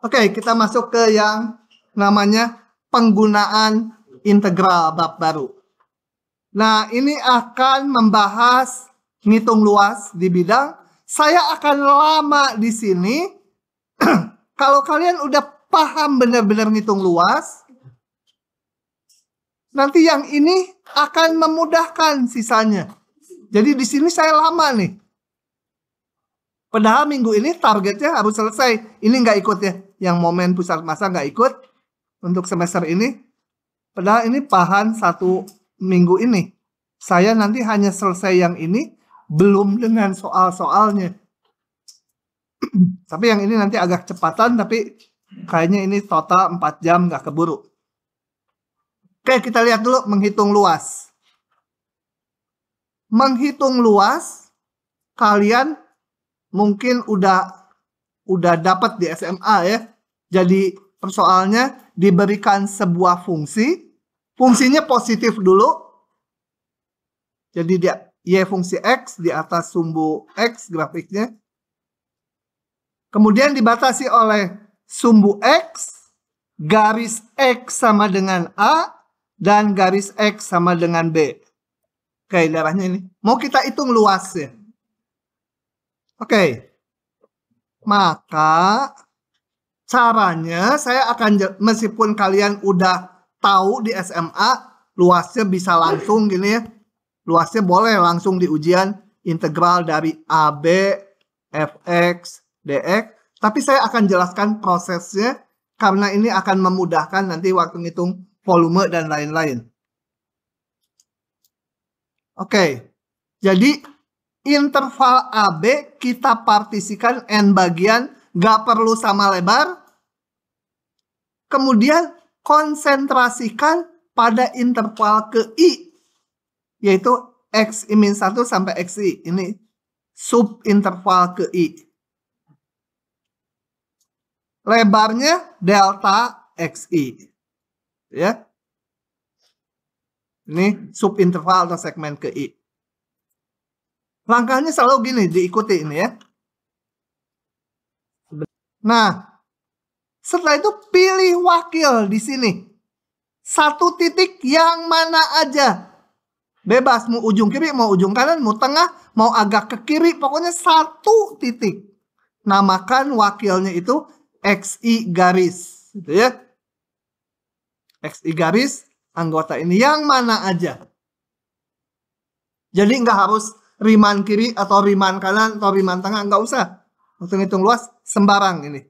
Oke, kita masuk ke yang namanya penggunaan integral bab baru. Nah, ini akan membahas ngitung luas di bidang. Saya akan lama di sini. Kalau kalian udah paham benar-benar ngitung luas, nanti yang ini akan memudahkan sisanya. Jadi di sini saya lama nih. Padahal minggu ini targetnya harus selesai. Ini nggak ikut ya. Yang momen pusat masa nggak ikut untuk semester ini. Padahal ini bahan 1 minggu ini. Saya nanti hanya selesai yang ini, belum dengan soal-soalnya. Tapi yang ini nanti agak cepatan, tapi kayaknya ini total 4 jam nggak keburu. Oke, kita lihat dulu menghitung luas. Menghitung luas, kalian mungkin udah dapat di SMA ya. Jadi persoalannya diberikan sebuah fungsi. Fungsinya positif dulu. Jadi dia Y fungsi X di atas sumbu X grafiknya. Kemudian dibatasi oleh sumbu X, garis X sama dengan A, dan garis X sama dengan B. Oke, darahnya ini. Mau kita hitung luasnya. Oke. Maka caranya saya akan, meskipun kalian udah tahu di SMA, luasnya bisa langsung gini ya. Luasnya boleh langsung di ujian integral dari AB, Fx, Dx. Tapi saya akan jelaskan prosesnya karena ini akan memudahkan nanti waktu ngitung volume dan lain-lain. Oke, jadi interval AB kita partisikan N bagian, gak perlu sama lebar. Kemudian konsentrasikan pada interval ke I, yaitu X-1 sampai XI. Ini subinterval ke I. Lebarnya delta XI. Ya. Ini subinterval atau segmen ke I. Langkahnya selalu gini, diikuti ini ya. Nah, setelah itu pilih wakil di sini. Satu titik yang mana aja. Bebas, mau ujung kiri, mau ujung kanan, mau tengah, mau agak ke kiri. Pokoknya satu titik. Namakan wakilnya itu XI garis. Gitu ya. XI garis, anggota ini yang mana aja. Jadi nggak harus riman kiri atau riman kanan atau riman tengah. Nggak usah. Untuk hitung luas, sembarang ini.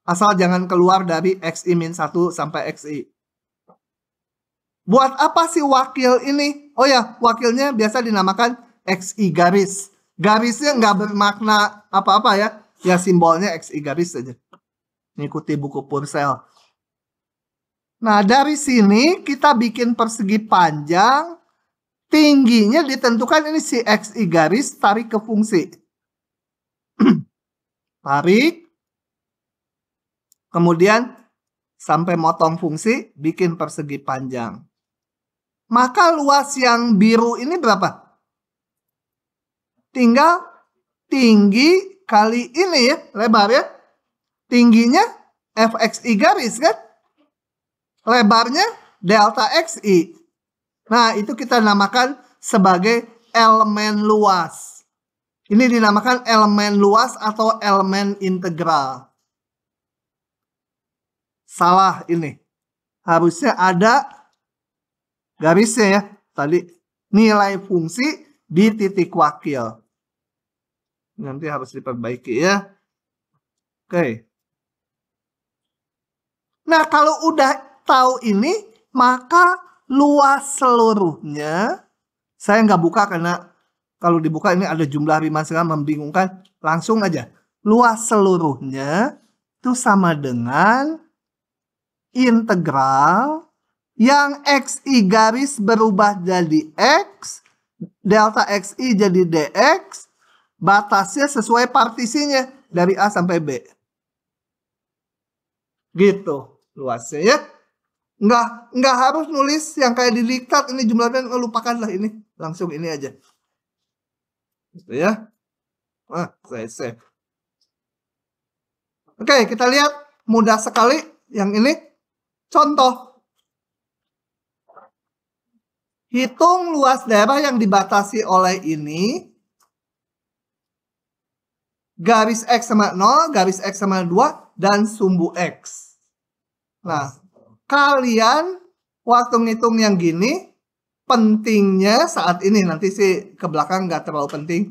Asal jangan keluar dari XI-1 sampai XI. Buat apa sih wakil ini? Oh ya, wakilnya biasa dinamakan XI garis. Garisnya nggak bermakna apa-apa ya. Ya simbolnya XI garis saja. Ngikuti buku Purcell. Nah, dari sini kita bikin persegi panjang. Tingginya ditentukan ini si XI garis, tarik ke fungsi. Tarik. Kemudian sampai motong fungsi, bikin persegi panjang. Maka luas yang biru ini berapa? Tinggal tinggi kali ini ya, lebar ya. Tingginya Fxi garis kan? Lebarnya delta Xi. Nah, itu kita namakan sebagai elemen luas. Ini dinamakan elemen luas atau elemen integral. Salah ini. Harusnya ada garisnya ya. Tadi nilai fungsi di titik wakil. Nanti harus diperbaiki ya. Oke. Nah, kalau udah tahu ini, maka luas seluruhnya, saya nggak buka karena kalau dibuka ini ada jumlah riman segala membingungkan. Langsung aja. Luas seluruhnya itu sama dengan integral yang XI garis berubah jadi X, delta XI jadi DX, batasnya sesuai partisinya dari A sampai B. Gitu luasnya ya. Nggak harus nulis yang kayak di diktat ini jumlahnya, lupakanlah ini. Langsung ini aja. Gitu ya. Saya save. Oke, kita lihat mudah sekali yang ini. Contoh. Hitung luas daerah yang dibatasi oleh ini. Garis X sama 0, garis X sama 2, dan sumbu X. Nah, kalian waktu ngitung yang gini, pentingnya saat ini, nanti sih ke belakang nggak terlalu penting.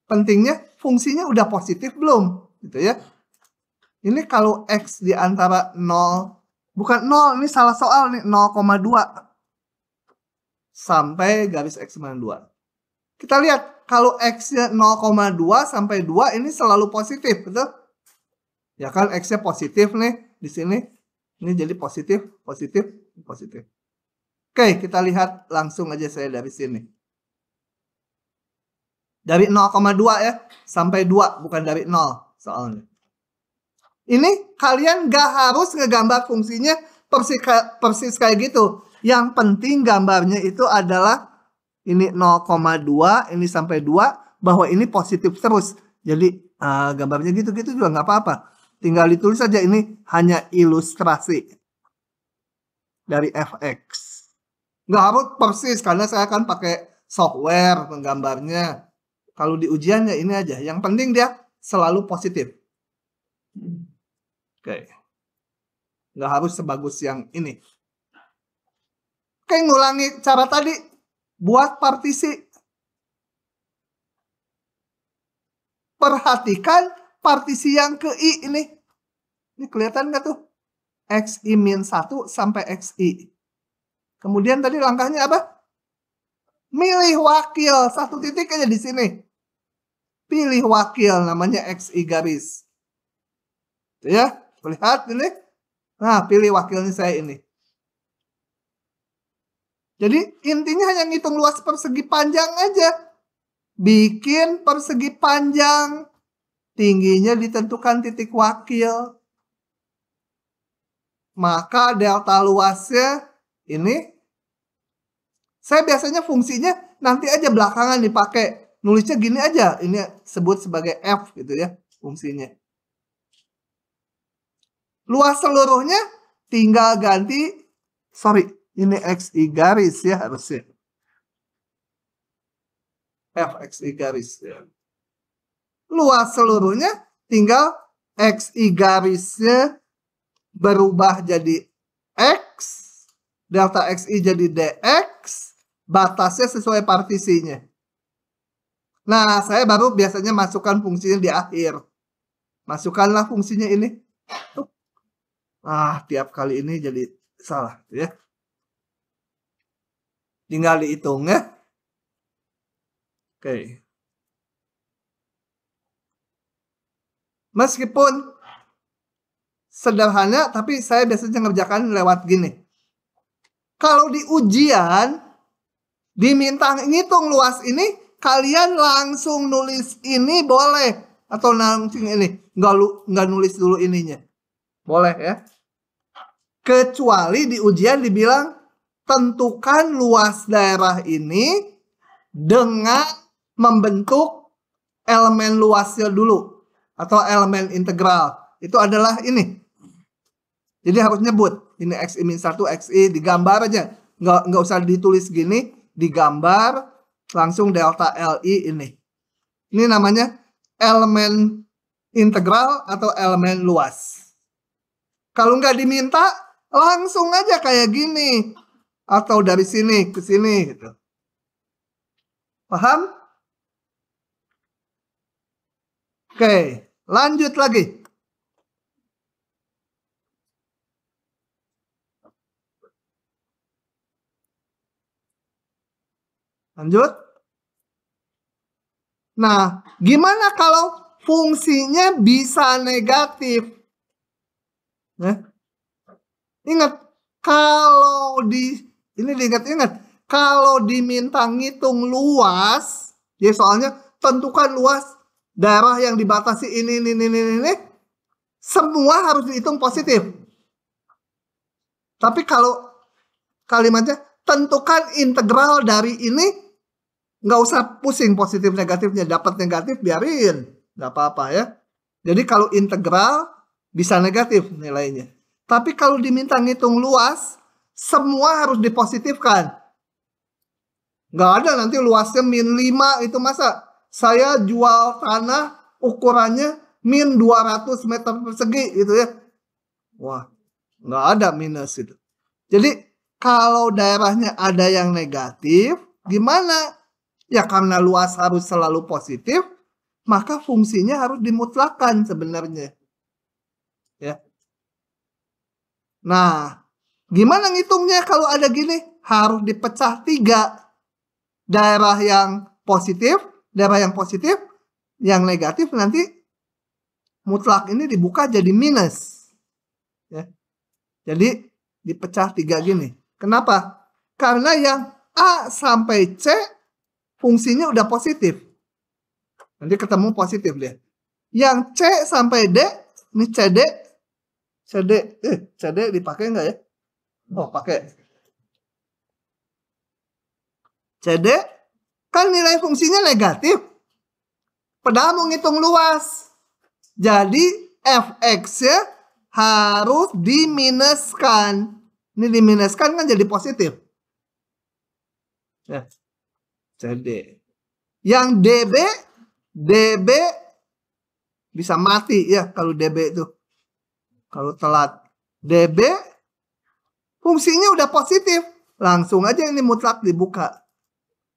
Pentingnya fungsinya udah positif belum? Gitu ya. Ini kalau X di antara 0, bukan 0, ini salah soal nih, 0,2. Sampai garis X sama 2. Kita lihat, kalau X-nya 0,2 sampai 2 ini selalu positif, betul? Ya kan, X-nya positif nih, di sini. Ini jadi positif, positif, positif. Oke, kita lihat langsung aja saya dari sini. Dari 0,2 ya, sampai 2, bukan dari 0 soalnya. Ini kalian gak harus ngegambar fungsinya persis kayak gitu. Yang penting gambarnya itu adalah ini 0,2, ini sampai 2, bahwa ini positif terus. Jadi gambarnya gitu-gitu juga nggak apa-apa. Tinggal ditulis saja, ini hanya ilustrasi dari fx. Nggak harus persis, karena saya akan pakai software penggambarnya. Kalau di ujiannya ini aja. Yang penting dia selalu positif. Oke. Nggak harus sebagus yang ini. Oke, ngulangi cara tadi. Buat partisi. Perhatikan partisi yang ke I ini. Ini kelihatan nggak tuh? XI-1 sampai XI. Kemudian tadi langkahnya apa? Milih wakil. Satu titik aja di sini. Pilih wakil, namanya XI garis. Tuh ya, lihat ini. Nah, pilih wakilnya saya ini. Jadi intinya hanya ngitung luas persegi panjang aja. Bikin persegi panjang. Tingginya ditentukan titik wakil. Maka delta luasnya ini. Saya biasanya fungsinya nanti aja belakangan dipakai. Nulisnya gini aja. Ini sebut sebagai F gitu ya fungsinya. Luas seluruhnya tinggal ganti. Sorry. Ini XI garis ya harusnya. FXI garis ya. Luas seluruhnya tinggal XI garisnya berubah jadi X. Delta XI jadi DX. Batasnya sesuai partisinya. Nah, saya baru biasanya masukkan fungsinya di akhir. Masukkanlah fungsinya ini. Tiap kali ini jadi salah ya. Tinggal dihitung ya. Oke. Meskipun sederhana, tapi saya biasanya ngerjakan lewat gini. Kalau di ujian, diminta ngitung luas ini, kalian langsung nulis ini boleh. Atau langsung ini. Nggak nulis dulu ininya. Boleh ya. Kecuali di ujian dibilang, tentukan luas daerah ini dengan membentuk elemen luasnya dulu. Atau elemen integral. Itu adalah ini. Jadi harus nyebut. Ini XI-1, XI digambar aja. Nggak usah ditulis gini. Digambar. Langsung delta LI ini. Ini namanya elemen integral atau elemen luas. Kalau nggak diminta, langsung aja kayak gini. Atau dari sini ke sini gitu. Paham? Oke, lanjut lagi. Lanjut. Nah, gimana kalau fungsinya bisa negatif? Ingat, kalau ini diingat-ingat, kalau diminta ngitung luas, ya soalnya tentukan luas daerah yang dibatasi ini, semua harus dihitung positif. Tapi kalau kalimatnya tentukan integral dari ini, nggak usah pusing positif negatifnya, dapat negatif biarin, nggak apa-apa ya. Jadi kalau integral bisa negatif nilainya. Tapi kalau diminta ngitung luas, semua harus dipositifkan. Nggak ada nanti luasnya min 5 itu masa saya jual tanah ukurannya min 200 meter persegi gitu ya. Wah, nggak ada minus itu. Jadi kalau daerahnya ada yang negatif, gimana? Ya karena luas harus selalu positif, maka fungsinya harus dimutlakan sebenarnya. Ya. Nah, gimana ngitungnya kalau ada gini? Harus dipecah 3. Daerah yang positif, yang negatif nanti mutlak ini dibuka jadi minus. Ya. Jadi dipecah 3 gini. Kenapa? Karena yang A sampai C fungsinya udah positif. Nanti ketemu positif dia. Yang C sampai D, ini CD dipakai nggak ya? Oh, pakai. CD kan nilai fungsinya negatif. Padahal mau ngitung luas. Jadi fx-nya harus diminuskan. Ini diminuskan kan jadi positif. Ya. CD. Yang DB bisa mati ya kalau DB itu. Kalau telat. DB fungsinya udah positif. Langsung aja ini mutlak dibuka.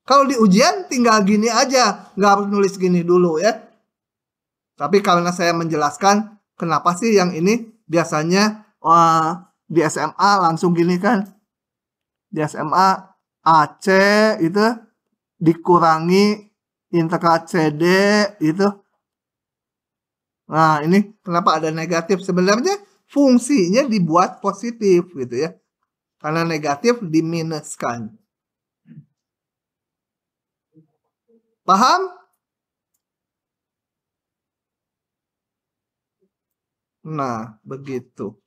Kalau di ujian tinggal gini aja. Nggak harus nulis gini dulu ya. Tapi karena saya menjelaskan kenapa sih yang ini biasanya di SMA langsung gini kan. Di SMA AC itu dikurangi integral CD itu. Nah ini kenapa ada negatif. Sebenarnya fungsinya dibuat positif gitu ya. Karena negatif diminuskan. Paham? Nah, begitu.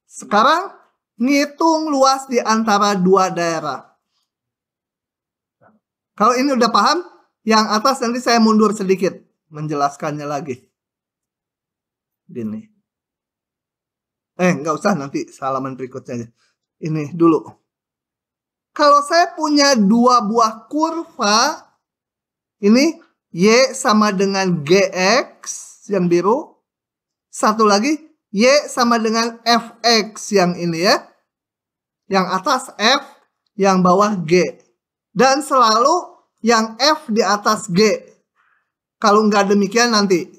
Sekarang ngitung luas di antara 2 daerah. Kalau ini udah paham, yang atas nanti saya mundur sedikit menjelaskannya lagi. Gini. Nggak usah nanti halaman berikutnya. Ini dulu. Kalau saya punya 2 buah kurva, ini Y sama dengan GX yang biru. Satu lagi Y sama dengan Fx yang ini ya. Yang atas F, yang bawah G. Dan selalu yang F di atas G. Kalau nggak demikian nanti.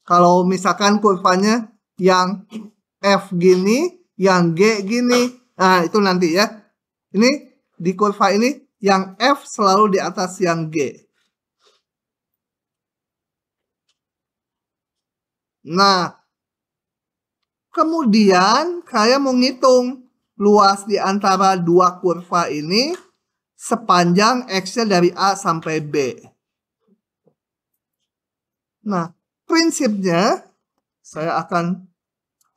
Kalau misalkan kurvanya yang F gini, yang G gini. Nah itu nanti ya. Ini di kurva ini yang F selalu di atas yang G. Nah, kemudian saya mau ngitung luas di antara 2 kurva ini sepanjang X-nya dari A sampai B. Nah, prinsipnya saya akan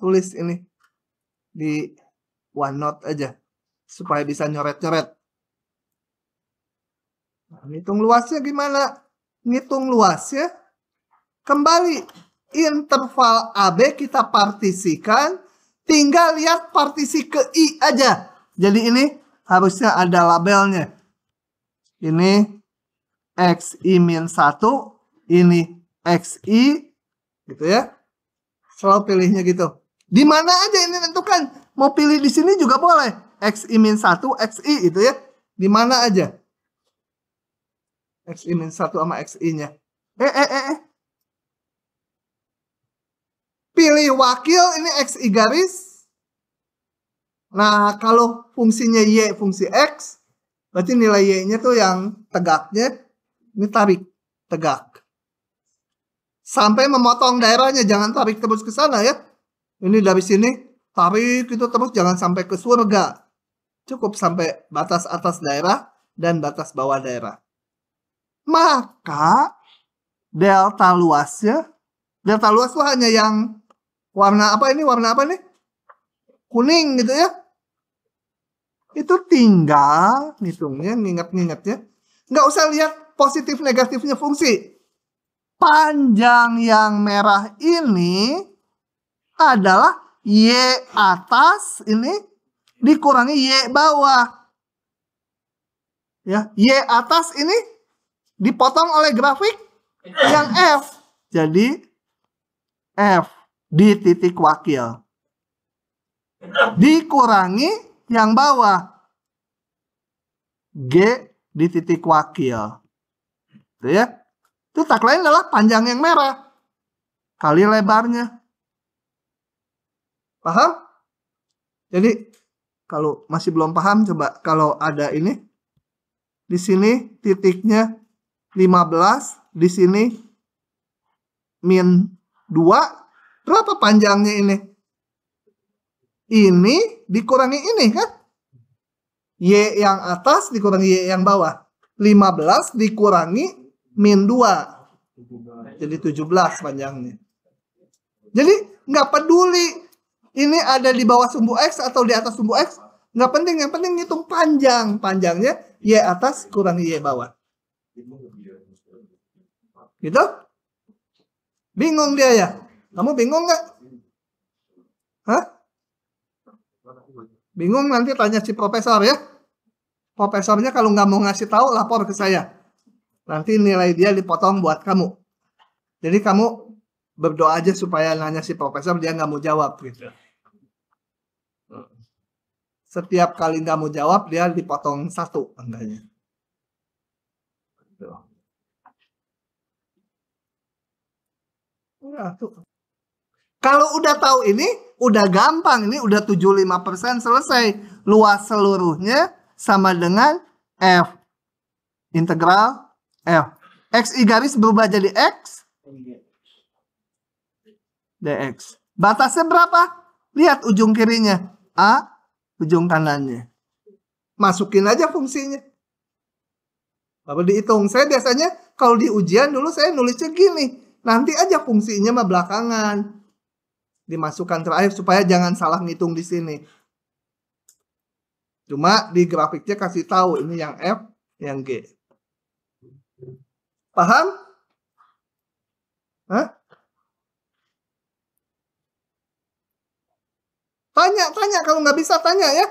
tulis ini di OneNote aja supaya bisa nyoret-nyoret. Nah, ngitung luasnya gimana? Ngitung luasnya kembali interval AB kita partisikan, tinggal lihat partisi ke I aja. Jadi ini harusnya ada labelnya. Ini XI-1, ini XI, gitu ya. Selalu pilihnya gitu. Di mana aja ini tentukan. Mau pilih di sini juga boleh. XI-1, XI itu ya. Di mana aja. XI-1 sama XI-nya. Pilih wakil, ini XI garis. Nah, kalau fungsinya Y, fungsi X, berarti nilai Y-nya tuh yang tegaknya, ini tarik, tegak. Sampai memotong daerahnya, jangan tarik terus ke sana ya. Ini dari sini, tarik itu terus, jangan sampai ke surga. Cukup sampai batas atas daerah dan batas bawah daerah. Maka, delta luas tuh hanya yang warna apa ini? Warna apa nih? Kuning gitu ya. Itu tinggal ngitungnya, nginget-ngingetnya. Nggak usah lihat positif negatifnya fungsi. panjang yang merah ini adalah Y atas ini dikurangi Y bawah. Ya, Y atas ini dipotong oleh grafik yang F. Jadi F di titik wakil dikurangi yang bawah G di titik wakil. Itu ya. Itu tak lain adalah panjang yang merah kali lebarnya. Paham? Jadi kalau masih belum paham, coba kalau ada ini di sini titiknya 15, di sini min 2, berapa panjangnya ini? Ini dikurangi ini kan? Y yang atas dikurangi Y yang bawah. 15 dikurangi min 2. Jadi 17 panjangnya. Jadi nggak peduli ini ada di bawah sumbu X atau di atas sumbu X. Nggak penting, yang penting hitung panjang. Panjangnya Y atas kurangi Y bawah. Gitu? Bingung dia ya? Kamu bingung nggak? Hah? Bingung nanti tanya si profesor ya. Profesornya kalau nggak mau ngasih tahu lapor ke saya. Nanti nilai dia dipotong buat kamu. Jadi kamu berdoa aja supaya nanya si profesor, dia nggak mau jawab gitu. Setiap kali nggak mau jawab, dia dipotong 1 angkanya. Kalau udah tahu ini, udah gampang. Ini udah 75% selesai. Luas seluruhnya sama dengan F. Integral F. XI garis berubah jadi X. DX. Batasnya berapa? Lihat ujung kirinya. A, ujung kanannya. Masukin aja fungsinya. Lalu dihitung. Saya biasanya kalau di ujian dulu saya nulisnya gini. Nanti aja fungsinya mah belakangan. Dimasukkan terakhir supaya jangan salah ngitung di sini. Cuma di grafiknya kasih tahu ini yang F, yang G. Paham? Hah? Tanya kalau nggak bisa tanya ya.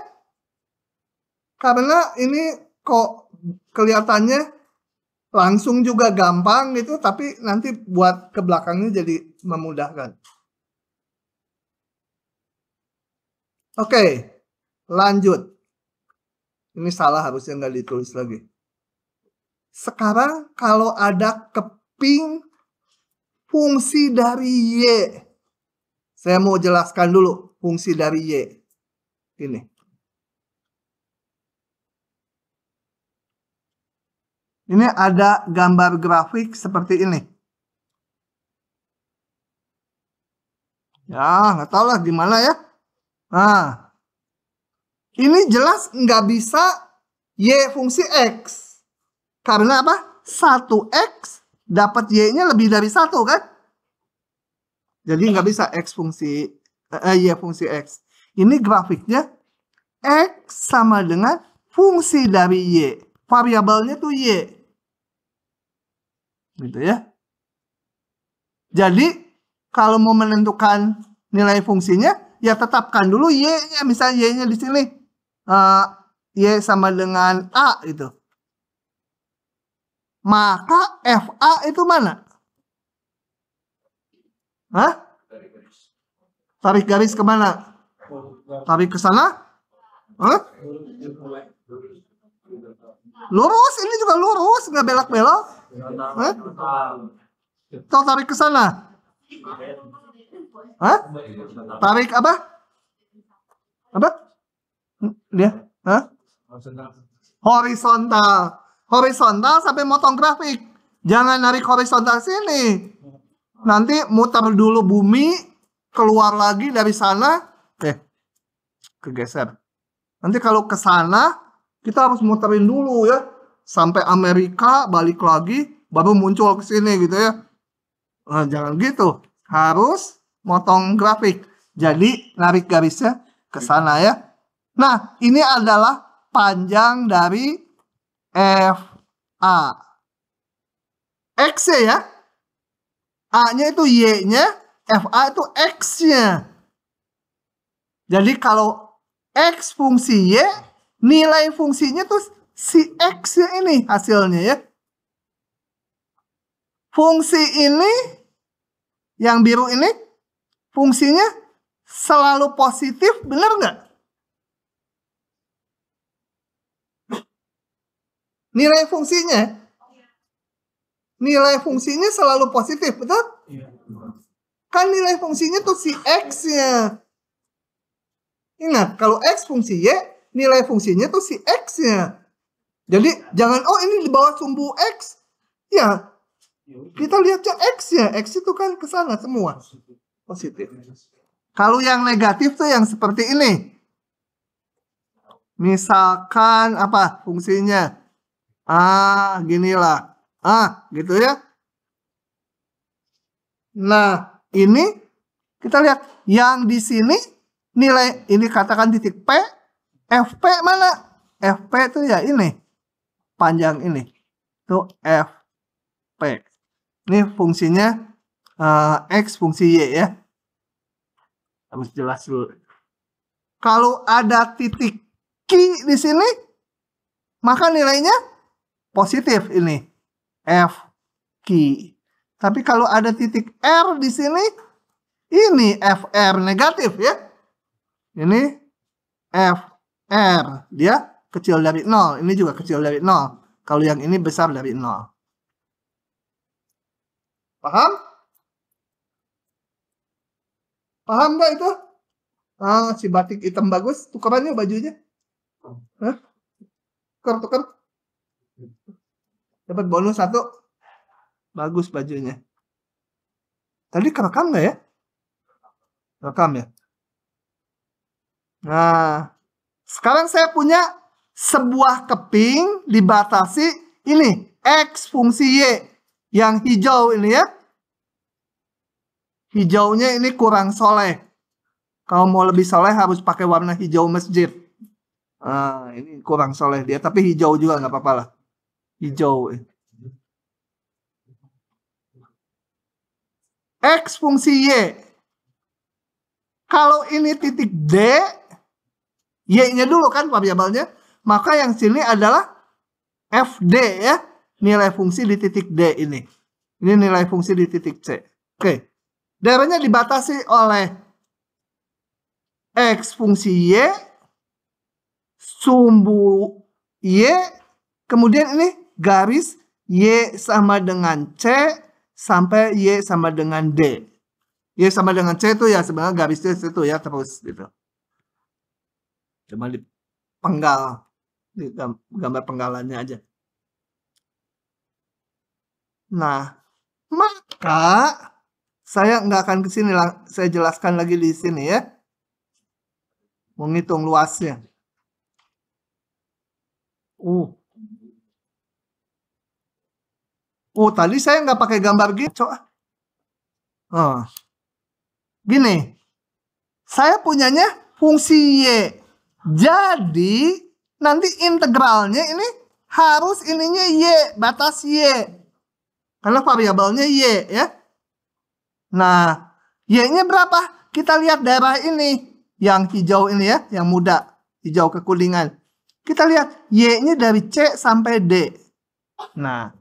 Karena ini kok kelihatannya langsung juga gampang gitu, tapi nanti buat ke belakangnya jadi memudahkan. Oke, lanjut. Ini salah, harusnya nggak ditulis lagi. Sekarang kalau ada keping fungsi dari Y. Saya mau jelaskan dulu fungsi dari Y. Ini. Ini ada gambar grafik seperti ini. Ya, nggak tahu lah gimana ya. Nah, ini jelas nggak bisa Y fungsi X. Karena apa? 1X dapat Y-nya lebih dari 1 kan? Jadi nggak bisa X fungsi Y fungsi X. Ini grafiknya X sama dengan fungsi dari Y. Variabelnya tuh Y. Gitu ya. Jadi kalau mau menentukan nilai fungsinya, ya tetapkan dulu Y-nya. Misalnya Y-nya di sini Y sama dengan A gitu. Maka FA itu mana? Hah? Tarik garis kemana? Tarik ke sana? Hah? Lurus, ini juga lurus, nggak belok-belok. Hah? Atau tarik ke sana? Hah? Tarik apa? Apa? Dia? Hah? Horizontal. Horizontal sampai motong grafik. Jangan narik horizontal sini. Nanti muter dulu bumi, keluar lagi dari sana. Kegeser. Nanti kalau ke sana, kita harus muterin dulu ya. Sampai Amerika, balik lagi, baru muncul ke sini gitu ya. Nah, jangan gitu. Harus motong grafik. Jadi, narik garisnya ke sana ya. Nah, ini adalah panjang dari FA. X ya. A-nya itu Y-nya, FA itu X-nya. Jadi kalau X fungsi Y, nilai fungsinya tuh si X-nya ini hasilnya ya. Fungsi ini, yang biru ini, fungsinya selalu positif, benar nggak? Nilai fungsinya selalu positif, betul? Kan nilai fungsinya tuh si X-nya. Ingat, kalau X fungsi Y, nilai fungsinya tuh si X-nya. Jadi, jangan, oh ini di bawah sumbu X. Ya, kita lihatnya X-nya. X itu kan ke sana semua. Positif. Kalau yang negatif tuh yang seperti ini. Misalkan apa fungsinya? Ginilah. Gitu ya. Nah, ini kita lihat yang di sini nilai ini katakan titik P, FP mana? FP itu ya ini. Panjang ini. Itu FP. Ini fungsinya X fungsi Y ya. Harus jelas dulu. Kalau ada titik Q di sini, maka nilainya positif ini. F Q. Tapi kalau ada titik R di sini, ini FR negatif ya. Ini FR. Dia kecil dari 0. Ini juga kecil dari 0. Kalau yang ini besar dari 0. Paham? Paham nggak itu? Si batik hitam bagus. Tukerannya bajunya. Hah? Tukar. Dapat bonus 1. Bagus bajunya. Tadi kerekam nggak ya? Rekam ya. Nah, sekarang saya punya sebuah keping dibatasi ini X fungsi Y yang hijau ini ya. Hijaunya ini kurang soleh. Kalau mau lebih soleh harus pakai warna hijau masjid. Ini kurang soleh dia, tapi hijau juga nggak apa-apa lah. Hijau. X fungsi Y. Kalau ini titik D, Y-nya dulu kan variabelnya, maka yang sini adalah FD ya. Nilai fungsi di titik D ini. Ini nilai fungsi di titik C. Oke. Daerahnya dibatasi oleh X fungsi Y, sumbu Y, kemudian ini garis Y sama dengan C, sampai Y sama dengan D. Y sama dengan C itu ya sebenarnya garisnya itu ya terus gitu. Cuma dipenggal, di gambar penggalannya aja. Nah, maka saya nggak akan ke sini, saya jelaskan lagi di sini ya. Menghitung luasnya. Tadi saya nggak pakai gambar gitu. Gini, saya punyanya fungsi Y. Jadi, nanti integralnya ini harus ininya Y, batas Y. Karena variabelnya Y ya. Nah, Y-nya berapa? Kita lihat daerah ini. Yang hijau ini ya, yang muda. Hijau kekuningan. Kita lihat Y-nya dari C sampai D. Nah,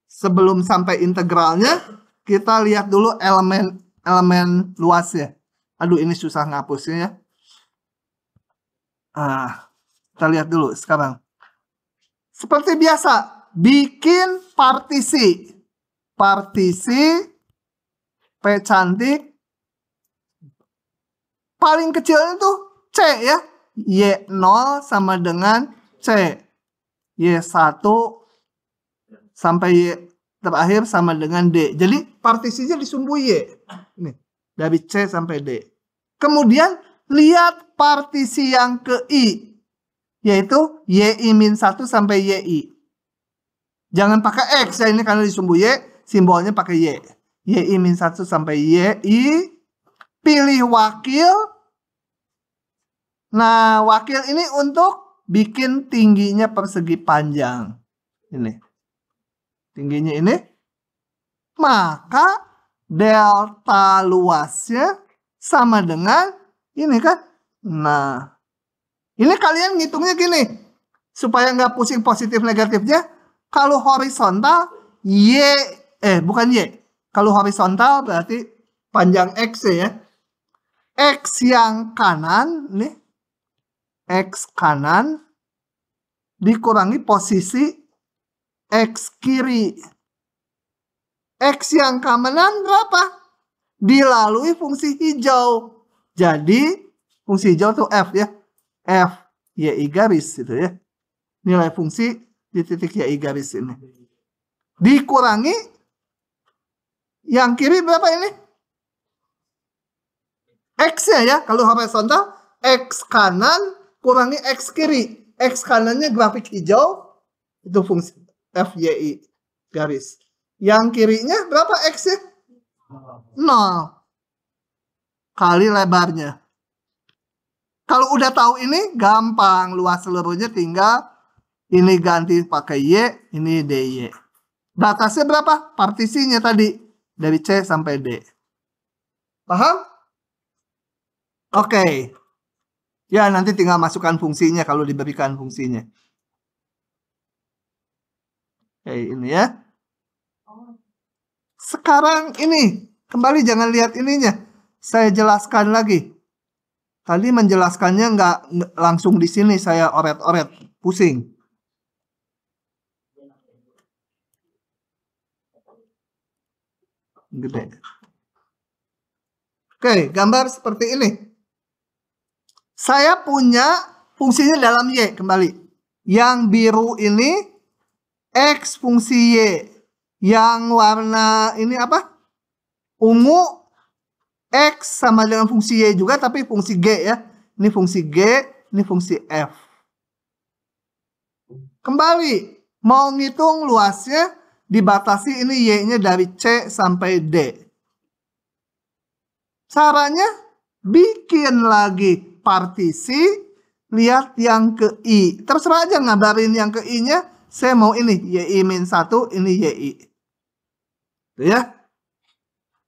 sebelum sampai integralnya, kita lihat dulu elemen luasnya. Aduh, ini susah ngapusnya ya. Kita lihat dulu sekarang. Seperti biasa, bikin partisi. Partisi P cantik. Paling kecil itu C ya. Y0 sama dengan C. Y1 sampai Y terakhir sama dengan D. Jadi partisinya di sumbu Y. Ini, dari C sampai D. Kemudian lihat partisi yang ke I. Yaitu YI-1 sampai YI. Jangan pakai X ya, ini karena di sumbu Y, simbolnya pakai Y. YI-1 sampai YI. Pilih wakil. Nah, wakil ini untuk bikin tingginya persegi panjang. Ini. Tingginya ini. Maka delta luasnya sama dengan ini kan. Nah, ini kalian ngitungnya gini. Supaya nggak pusing positif negatifnya. Kalau horizontal, bukan Y. Kalau horizontal berarti panjang X ya. X yang kanan, nih. X kanan dikurangi posisi X kiri. X yang kanan berapa? Dilalui fungsi hijau. Jadi fungsi hijau tuh F ya. F YI garis itu ya. Nilai fungsi di titik YI garis ini. Dikurangi yang kiri berapa ini? X-nya ya. Kalau horizontal X kanan kurangi X kiri. X kanannya grafik hijau. Itu fungsi F YI garis. Yang kirinya berapa X-nya? 0 kali lebarnya. Kalau udah tahu ini gampang. Luas seluruhnya tinggal ini ganti pakai Y, ini DY. Batasnya berapa? Partisinya tadi. Dari C sampai D. Paham? Oke. Ya nanti tinggal masukkan fungsinya kalau diberikan fungsinya. Oke ini ya. Sekarang ini. Kembali jangan lihat ininya. Saya jelaskan lagi. Tadi menjelaskannya nggak langsung di sini saya oret-oret. Pusing. Gede. Oke, gambar seperti ini. Saya punya fungsinya dalam Y kembali. Yang biru ini X fungsi Y. Yang warna ini apa? Ungu X sama dengan fungsi Y juga tapi fungsi G ya. Ini fungsi G, ini fungsi F. Kembali, mau ngitung luasnya dibatasi ini Y-nya dari C sampai D. Caranya bikin lagi partisi, lihat yang ke I. Terserah aja ngabarin yang ke I-nya, saya mau ini YI-1, ini YI. Tuh ya.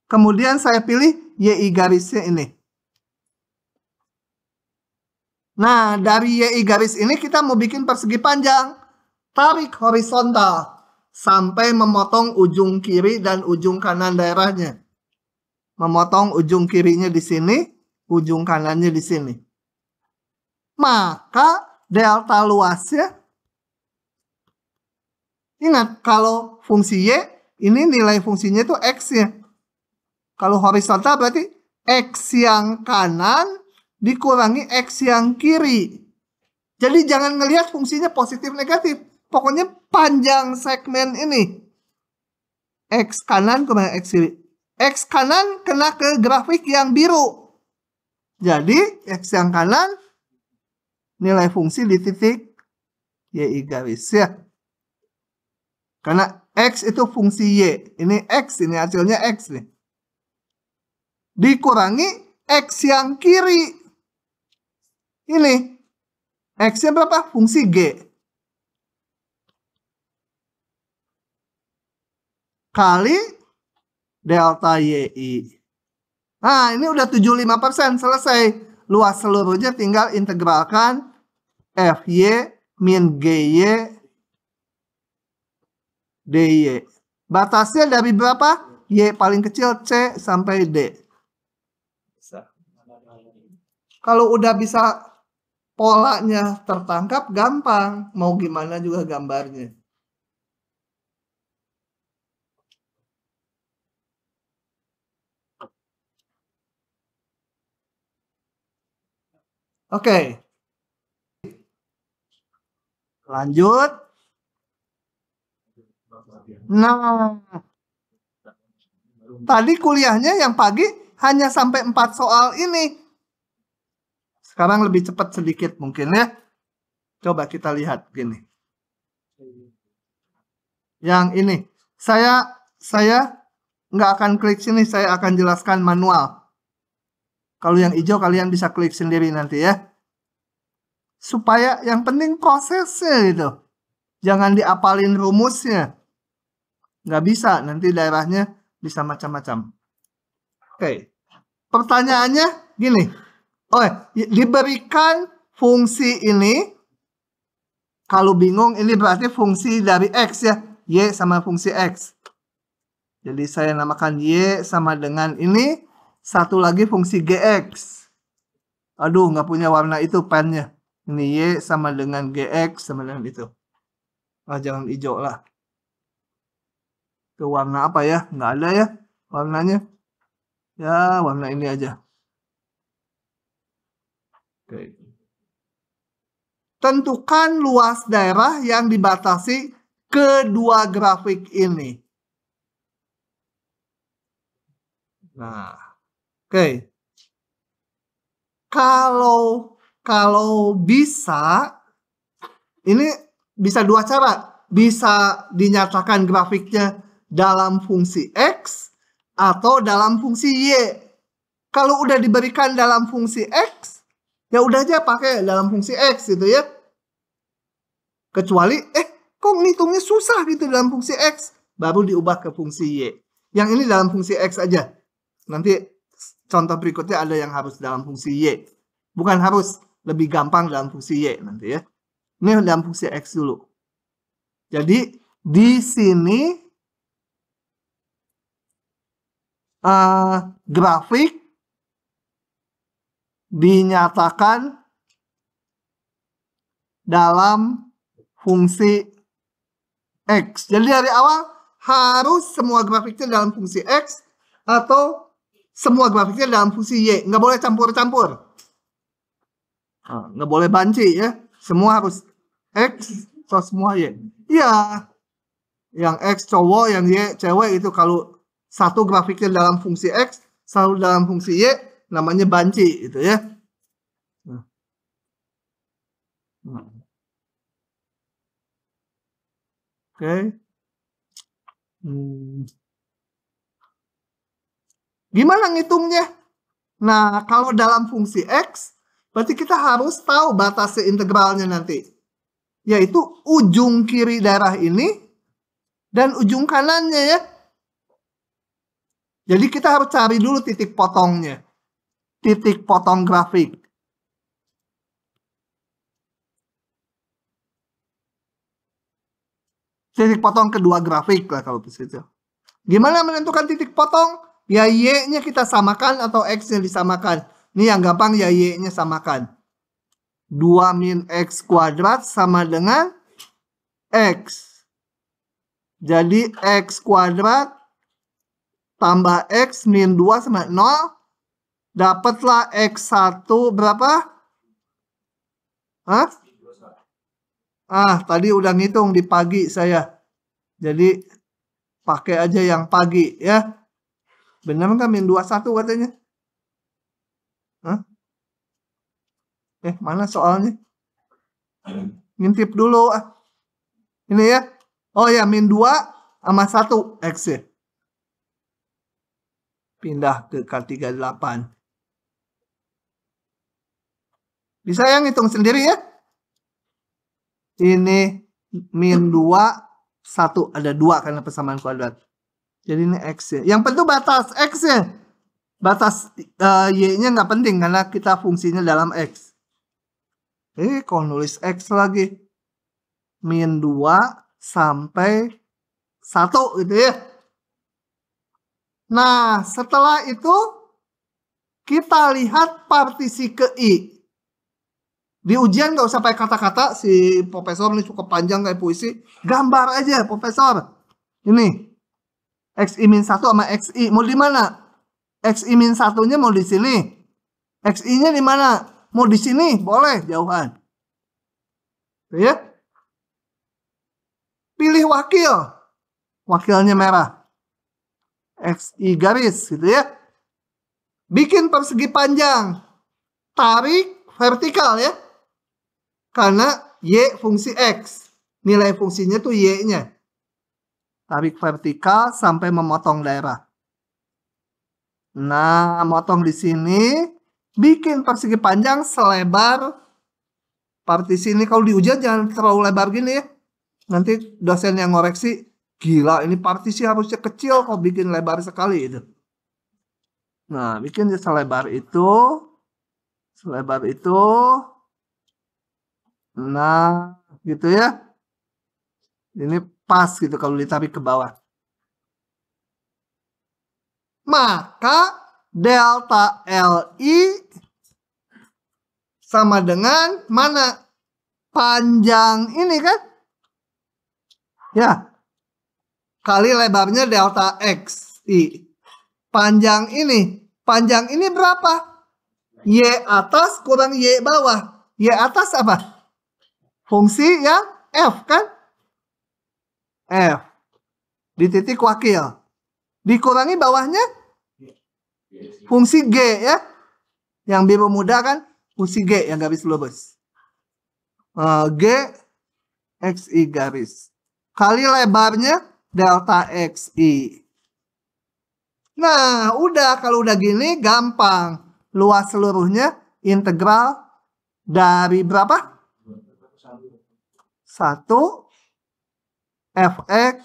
Kemudian saya pilih YI garisnya ini. Nah, dari YI garis ini kita mau bikin persegi panjang. Tarik horizontal sampai memotong ujung kiri dan ujung kanan daerahnya. Memotong ujung kirinya di sini, ujung kanannya di sini. Maka delta luasnya, ingat kalau fungsi Y, ini nilai fungsinya itu X-nya. Kalau horizontal berarti X yang kanan dikurangi X yang kiri. Jadi jangan ngelihat fungsinya positif negatif. Pokoknya panjang segmen ini. X kanan kurangi X kiri. X kanan kena ke grafik yang biru. Jadi X yang kanan nilai fungsi di titik YI garis ya. Karena X itu fungsi Y. Ini X, ini hasilnya X nih. Dikurangi X yang kiri. Ini. X-nya berapa? Fungsi G. Kali delta YI. Nah, ini udah 75%. Selesai. Luas seluruhnya tinggal integralkan FY min GY DY. Batasnya dari berapa? Y paling kecil C sampai D. Kalau udah bisa polanya tertangkap, gampang. Mau gimana juga gambarnya. Oke. Lanjut. Nah. Tadi kuliahnya yang pagi hanya sampai 4 soal ini. Sekarang lebih cepat sedikit mungkin ya. Coba kita lihat gini. Yang ini. Saya nggak akan klik sini. Saya akan jelaskan manual. Kalau yang hijau kalian bisa klik sendiri nanti ya. Supaya yang penting prosesnya gitu. Jangan diapalin rumusnya. Nggak bisa. Nanti daerahnya Bisa macam-macam. Oke. Pertanyaannya gini. Diberikan fungsi ini. Kalau bingung, ini berarti fungsi dari X ya. Y sama fungsi X. Jadi saya namakan Y sama dengan ini. Satu lagi fungsi GX. Aduh, nggak punya warna itu pennya. Ini Y sama dengan GX sama dengan itu. Jangan hijau lah. Itu warna apa ya? Nggak ada ya warnanya. Ya, warna ini aja. Oke. Tentukan luas daerah yang dibatasi kedua grafik ini. Nah, oke. Kalau bisa, ini bisa dua cara. Bisa dinyatakan grafiknya dalam fungsi X atau dalam fungsi Y. Kalau udah diberikan dalam fungsi X, ya udah aja pakai dalam fungsi X gitu ya. Kecuali, kok ngitungnya susah gitu dalam fungsi X, baru diubah ke fungsi Y. Yang ini dalam fungsi X aja. Nanti contoh berikutnya ada yang harus dalam fungsi Y. Bukan harus, lebih gampang dalam fungsi Y nanti ya. Ini dalam fungsi X dulu. Jadi di sini grafik dinyatakan dalam fungsi X. Jadi dari awal harus semua grafiknya dalam fungsi X atau semua grafiknya dalam fungsi Y. Nggak boleh campur-campur. Nggak boleh banci ya. Semua harus X atau semua Y. Iya. Yang X cowok, yang Y cewek itu kalau satu grafiknya dalam fungsi X, satu dalam fungsi Y, namanya banci gitu ya. Oke. Gimana ngitungnya? Nah, kalau dalam fungsi X, berarti kita harus tahu batas integralnya nanti. Yaitu ujung kiri daerah ini dan ujung kanannya ya. Jadi kita harus cari dulu titik potongnya. Titik potong grafik. Titik potong kedua grafik lah kalau begitu. Gimana menentukan titik potong? Ya Y-nya kita samakan atau X-nya disamakan. Ini yang gampang ya Y-nya samakan. 2 min X kuadrat sama dengan X. Jadi X kuadrat tambah X min 2 sama 0. Dapatlah X1 berapa? Tadi udah ngitung di pagi saya. Jadi pakai aja yang pagi ya. Benar nggak min 21 katanya? Mana soalnya? Ngintip dulu Ini ya. Oh ya, min 2 sama 1 X ya. Pindah ke K38. Bisa yang hitung sendiri ya. Ini min 2, 1. Ada 2 karena persamaan kuadrat. Jadi ini X ya. Yang penting batas X ya. Batas Y-nya nggak penting karena kita fungsinya dalam X. Kalau nulis X lagi. Min 2 sampai 1 gitu ya. Nah, setelah itu kita lihat partisi ke I. Di ujian nggak usah pakai kata-kata, si profesor ini cukup panjang kayak puisi. Gambar aja, profesor. Ini XI-1 sama XI. Mau di mana? XI-1-nya mau di sini. XI-nya di mana? Mau di sini, boleh jauhan. Ya. Pilih wakil. Wakilnya merah. XI garis gitu ya. Bikin persegi panjang. Tarik vertikal ya. Karena Y fungsi X. Nilai fungsinya tuh Y-nya. Tarik vertikal sampai memotong daerah. Nah, motong di sini. Bikin persegi panjang selebar partisi ini. Kalau di ujian jangan terlalu lebar gini ya. Nanti dosen yang ngoreksi Gila, ini partisi harusnya kecil kok bikin lebar sekali itu. Nah, bikin selebar itu. Selebar itu. Nah, gitu ya. Ini pas gitu kalau ditarik ke bawah. Maka delta LI sama dengan mana? Panjang ini kan? Ya. Kali lebarnya delta XI. Panjang ini berapa? Y atas kurang Y bawah. Y atas apa? Fungsi yang F kan? F. Di titik wakil. Dikurangi bawahnya? Fungsi G ya. Yang biru muda kan? Fungsi G yang garis lurus. G XI garis. Kali lebarnya delta XI. Nah, udah kalau udah gini gampang. Luas seluruhnya integral dari berapa? 1 fx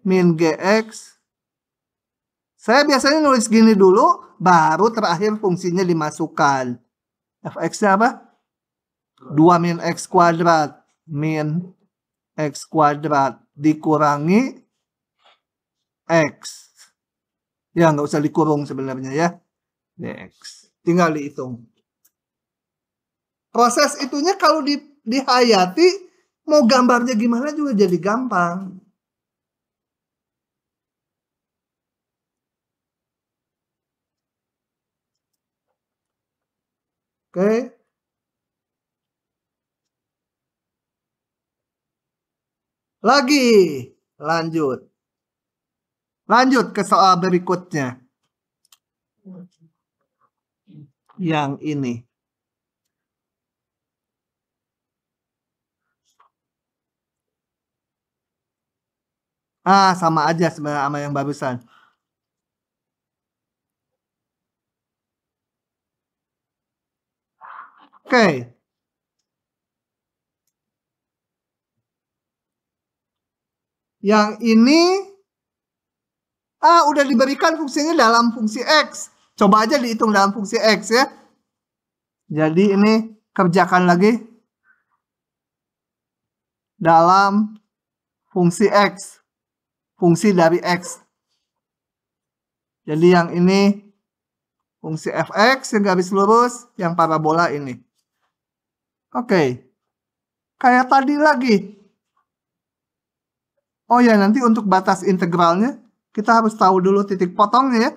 min gx. Saya biasanya nulis gini dulu, baru terakhir fungsinya dimasukkan. Fx-nya apa? 2 min x kuadrat min x kuadrat dikurangi x. Ya, nggak usah dikurung sebenarnya ya. X. Tinggal dihitung. Proses itunya kalau dihayati, mau gambarnya gimana juga jadi gampang. Oke. Lagi. Lanjut. Lanjut ke soal berikutnya. Yang ini. Sama aja sebenarnya sama yang barusan. Oke. Yang ini udah diberikan fungsinya dalam fungsi X. Coba aja dihitung dalam fungsi X ya. Jadi ini kerjakan lagi dalam fungsi X. Fungsi dari X. Jadi yang ini fungsi fx yang garis lurus, yang parabola ini. Oke. Kayak tadi lagi. Oh ya, nanti untuk batas integralnya, kita harus tahu dulu titik potongnya ya.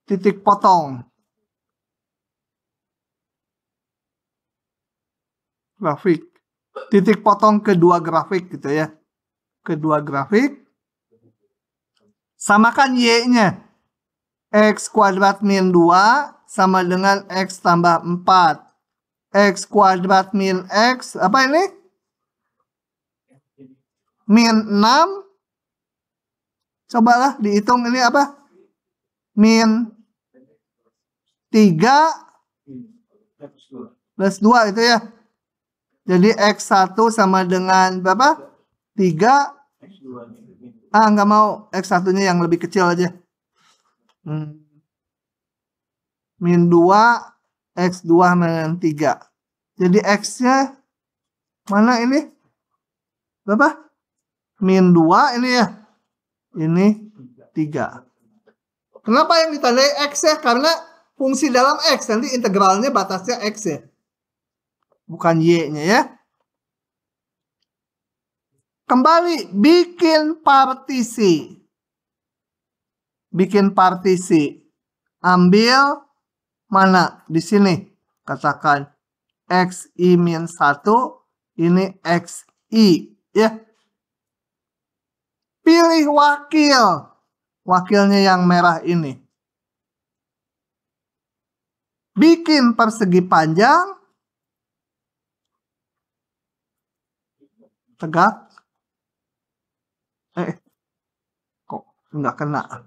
Titik potong. Grafik. Titik potong kedua grafik gitu ya. Kedua grafik. Samakan Y-nya. X kuadrat min 2 sama dengan X tambah 4. X kuadrat min X. Apa ini? Min 6. Cobalah dihitung ini apa? Min 3 plus 2 itu ya. Jadi X1 sama dengan berapa? 3. Nggak mau. X1-nya yang lebih kecil aja. Min 2, X2 dengan 3. Jadi X-nya mana ini? Berapa? Min 2 ini ya. Ini 3. Kenapa yang ditandai X ya? Karena fungsi dalam X. Nanti integralnya batasnya X ya. Bukan Y-nya ya. Kembali bikin partisi. Bikin partisi. Ambil mana? Di sini. Katakan XI min 1. Ini XI. Ya. Pilih wakil. Wakilnya yang merah ini. Bikin persegi panjang. Tegak. Kok nggak kena?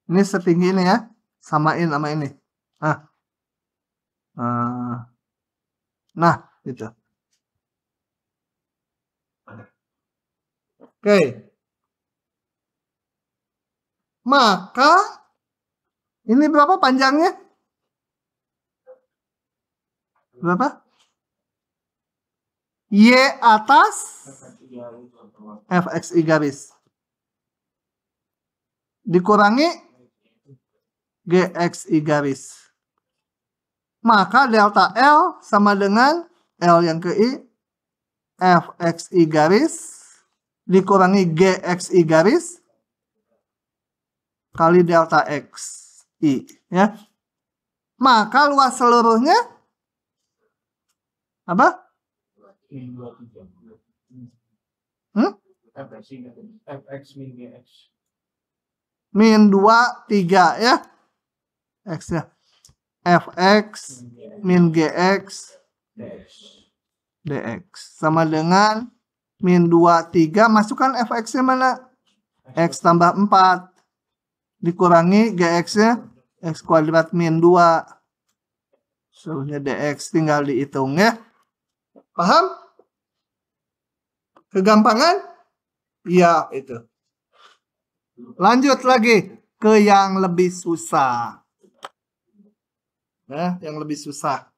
Ini setinggi ini ya. Samain sama ini. Nah. Gitu. Oke. Maka ini berapa panjangnya? Berapa? Y atas fxi garis dikurangi gxi garis. Maka delta L sama dengan L yang ke I fxi garis dikurangi gxi garis kali delta xi, ya. Maka luas seluruhnya apa? Fx min gx. Min 2, 3 ya. X ya. Fx min gx dx sama dengan min 2, 3. Masukkan fx-nya mana? X tambah 4 dikurangi gx-nya x kuadrat min 2. Seluruhnya dx tinggal dihitung ya. Paham? Kegampangan? Iya, itu. Lanjut lagi ke yang lebih susah. Nah, yang lebih susah.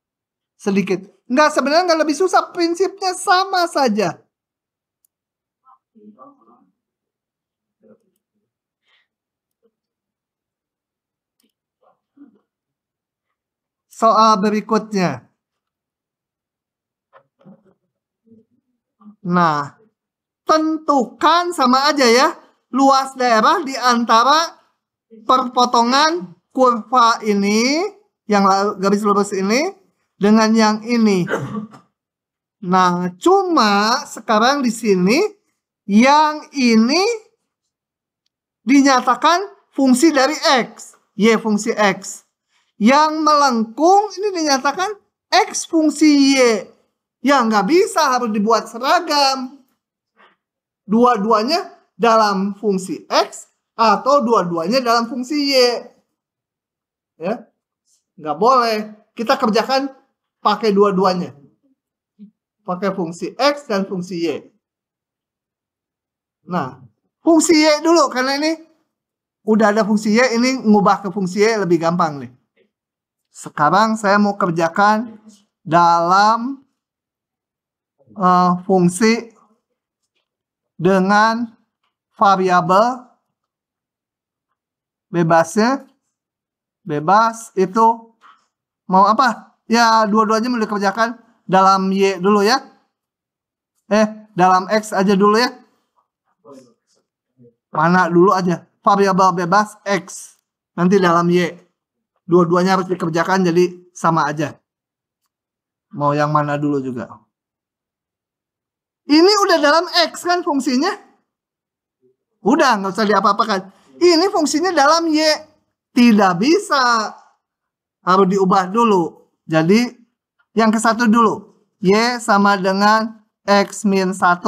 Sedikit. Enggak, sebenarnya enggak lebih susah. Prinsipnya sama saja. Soal berikutnya. Nah, tentukan sama aja ya. Luas daerah di antara perpotongan kurva ini, yang garis lurus ini, dengan yang ini. Nah, cuma sekarang di sini, yang ini dinyatakan fungsi dari X. Y fungsi X. Yang melengkung ini dinyatakan X fungsi Y. Ya nggak bisa, harus dibuat seragam. Dua-duanya dalam fungsi X atau dua-duanya dalam fungsi Y. Ya, nggak boleh. Kita kerjakan pakai dua-duanya. Pakai fungsi X dan fungsi Y. Nah, fungsi Y dulu, karena ini udah ada fungsi Y, ini ngubah ke fungsi Y lebih gampang nih. Sekarang saya mau kerjakan dalam fungsi dengan variabel bebasnya. Bebas itu mau apa? Ya dua-duanya mau dikerjakan dalam Y dulu ya. Dalam X aja dulu ya. Mana dulu aja. Variabel bebas X. Nanti dalam Y. Dua-duanya harus dikerjakan jadi sama aja. Mau yang mana dulu juga. Ini udah dalam X kan fungsinya? Udah, nggak usah diapa-apakan. Ini fungsinya dalam Y. Tidak bisa. Harus diubah dulu. Jadi, yang ke satu dulu. Y sama dengan X min 1.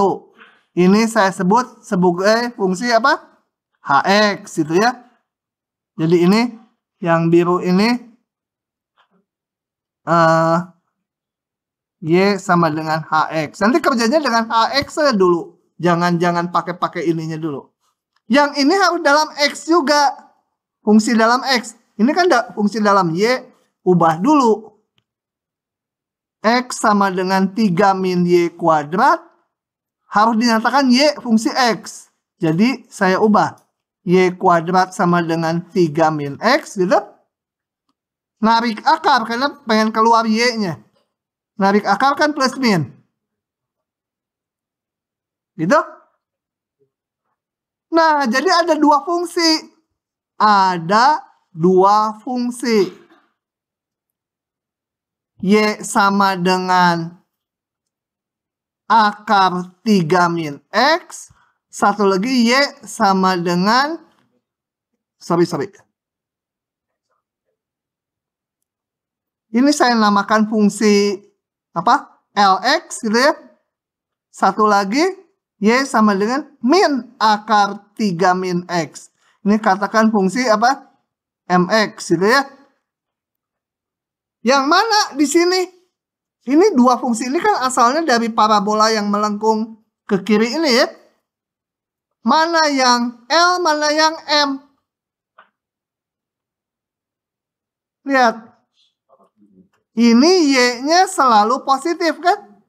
Ini saya sebut sebagai fungsi apa? Hx gitu ya. Jadi ini, yang biru ini, Y sama dengan Hx. Nanti kerjanya dengan Hx saja dulu. Jangan pakai ininya dulu. Yang ini harus dalam X juga. Fungsi dalam X. Ini kan fungsi dalam Y. Ubah dulu. X sama dengan 3 min Y kuadrat. Harus dinyatakan Y fungsi X. Jadi saya ubah. Y kuadrat sama dengan 3 min X gitu. Narik akar karena pengen keluar Y-nya. Narik akar kan plus min. Gitu. Nah, jadi ada dua fungsi. Ada dua fungsi. Y sama dengan akar 3 min X. Satu lagi Y sama dengan ini saya namakan fungsi apa? Lx gitu ya. Satu lagi Y sama dengan min akar 3 min X. Ini katakan fungsi apa? Mx gitu ya. Yang mana di sini? Ini dua fungsi ini kan asalnya dari parabola yang melengkung ke kiri ini ya. Mana yang L, mana yang M? Lihat. Ini Y-nya selalu positif kan?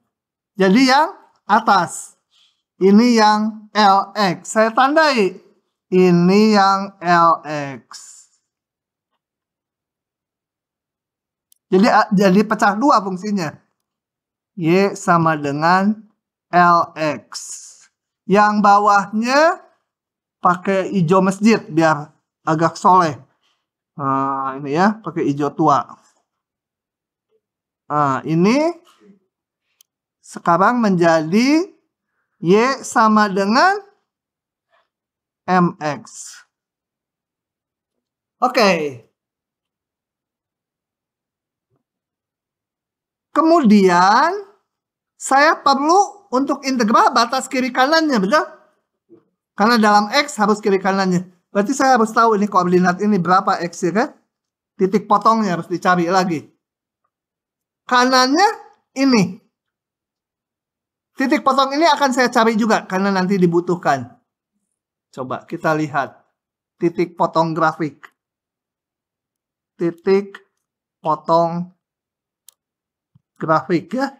Jadi yang atas. Ini yang LX. Saya tandai. Ini yang LX. Jadi pecah dua fungsinya. Y sama dengan LX. Yang bawahnya pakai hijau masjid biar agak soleh. Nah, ini ya, pakai hijau tua. Nah, ini sekarang menjadi Y sama dengan MX. Oke. Kemudian saya perlu untuk integral batas kiri kanannya, betul? Karena dalam X harus kiri kanannya. Berarti saya harus tahu ini koordinat ini berapa X ya kan? Titik potongnya harus dicari lagi. Kanannya ini. Titik potong ini akan saya cari juga karena nanti dibutuhkan. Coba kita lihat. Titik potong grafik. Titik potong grafik ya.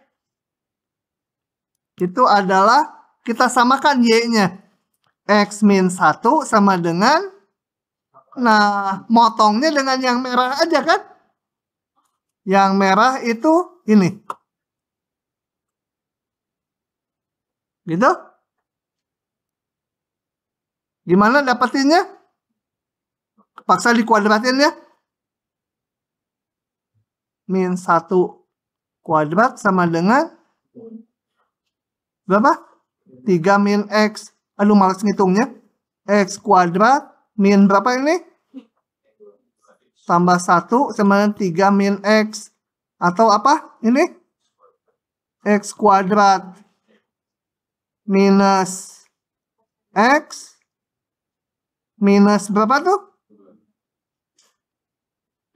Itu adalah kita samakan Y-nya. X min 1 sama dengan, nah motongnya dengan yang merah aja kan. Yang merah itu ini. Gitu. Gimana dapetinnya? Paksa dikuadratin ya. Min 1 kuadrat sama dengan berapa? 3 min X. Aduh males ngitungnya. X kuadrat min berapa ini? Tambah 1 sama dengan 3 min X. Atau apa? Ini? X kuadrat minus X minus berapa tuh?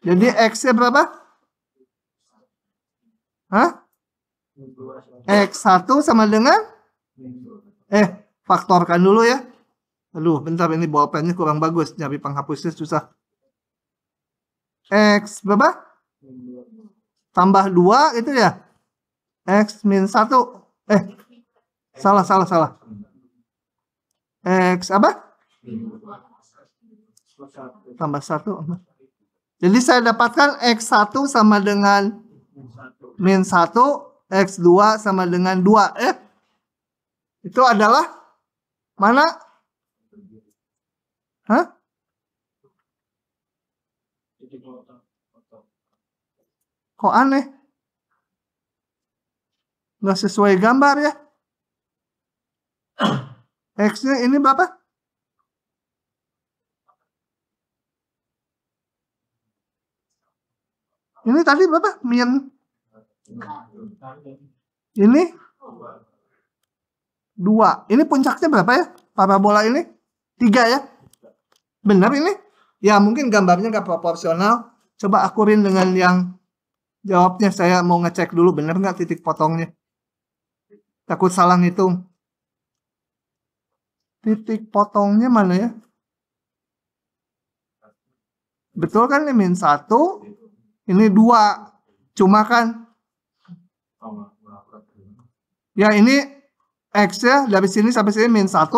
Jadi X-nya berapa? Hah? X1 sama dengan? Faktorkan dulu ya. Aduh, bentar ini bolpennya kurang bagus. Nyari penghapusnya susah. X berapa? Tambah 2 itu ya? X min 1. Salah. X apa? Tambah 1. Jadi saya dapatkan X1 sama dengan min 1. X2 sama dengan 2. Itu adalah mana? Hah? Kok aneh? Nggak sesuai gambar ya? X-nya ini berapa? Ini tadi berapa? Min. Ini 2. Ini puncaknya berapa ya? Parabola ini 3 ya? Benar ini? Ya mungkin gambarnya nggak proporsional. Coba akurin dengan yang jawabnya. Saya mau ngecek dulu benar nggak titik potongnya. Takut salah ngitung. Titik potongnya mana ya? Betul kan ini min 1. Ini 2. Cuma kan. Ya ini X ya, dari sini sampai sini min 1,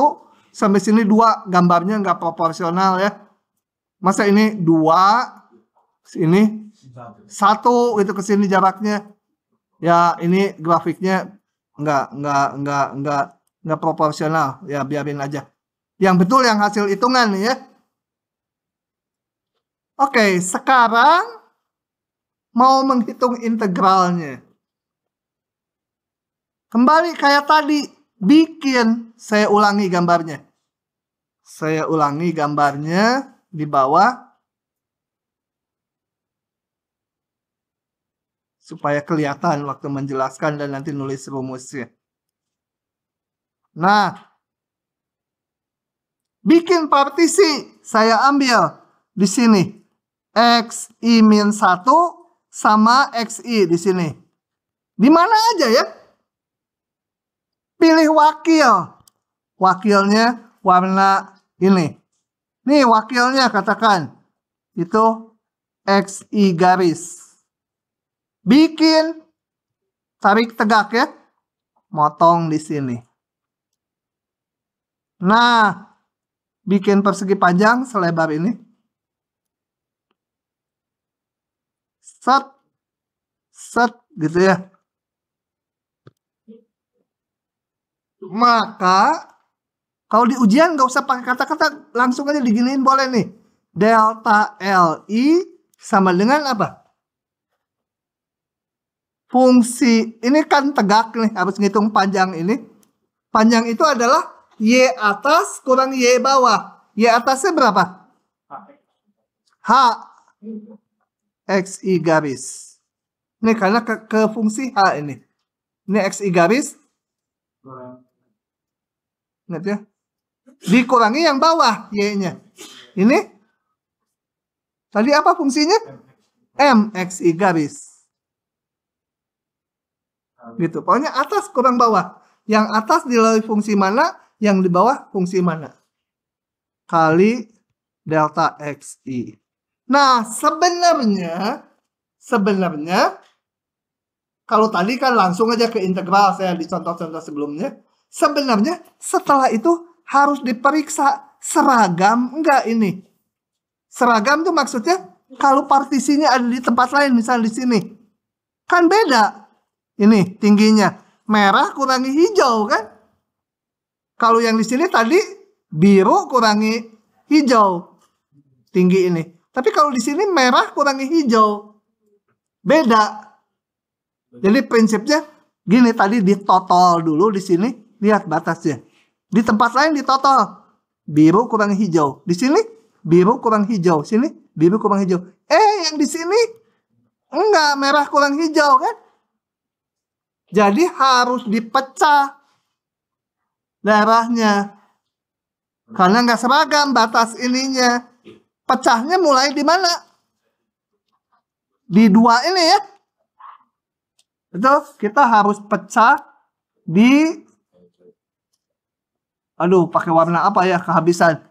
sampai sini 2, gambarnya nggak proporsional ya. Masa ini 2, ini 1 itu ke sini jaraknya. Ya ini grafiknya nggak proporsional. Ya biarin aja. Yang betul yang hasil hitungan nih ya. Oke, sekarang mau menghitung integralnya. Kembali kayak tadi. Bikin, saya ulangi gambarnya. Saya ulangi gambarnya di bawah. Supaya kelihatan waktu menjelaskan dan nanti nulis rumusnya. Nah. Bikin partisi. Saya ambil di sini. XI min 1 sama XI di sini. Di mana aja ya? Pilih wakil. Wakilnya warna ini. Nih wakilnya katakan. Itu XI garis. Bikin. Tarik tegak ya. Motong di sini. Nah. Bikin persegi panjang selebar ini. Set. Set gitu ya. Maka kalau di ujian nggak usah pakai kata-kata, langsung aja diginiin boleh nih. Delta LI sama dengan apa? Fungsi, ini kan tegak nih, harus ngitung panjang ini. Panjang itu adalah Y atas kurang Y bawah. Y atasnya berapa? H. XI garis. Ini karena ke fungsi H ini. Ini XI garis. Ingat ya? Dikurangi yang bawah Y-nya. Ini tadi apa fungsinya? M XI garis. Gitu. Pokoknya atas kurang bawah. Yang atas dilalui fungsi mana, yang di bawah fungsi mana. Kali delta XI. Nah, sebenarnya kalau tadi kan langsung aja ke integral saya di contoh-contoh sebelumnya. Sebenarnya setelah itu harus diperiksa seragam enggak ini. Seragam tuh maksudnya kalau partisinya ada di tempat lain, misal di sini. Kan beda. Ini tingginya. Merah kurangi hijau kan? Kalau yang di sini tadi biru kurangi hijau. Tinggi ini. Tapi kalau di sini merah kurangi hijau. Beda. Jadi prinsipnya gini, tadi ditotol dulu di sini, lihat batasnya. Di tempat lain ditotol. Biru kurang hijau. Di sini biru kurang hijau. Sini biru kurang hijau. Yang di sini enggak, merah kurang hijau kan? Jadi harus dipecah darahnya. Karena nggak seragam batas ininya. Pecahnya mulai di mana? Di 2 ini ya. Itu kita harus pecah di, aduh pakai warna apa ya, kehabisan.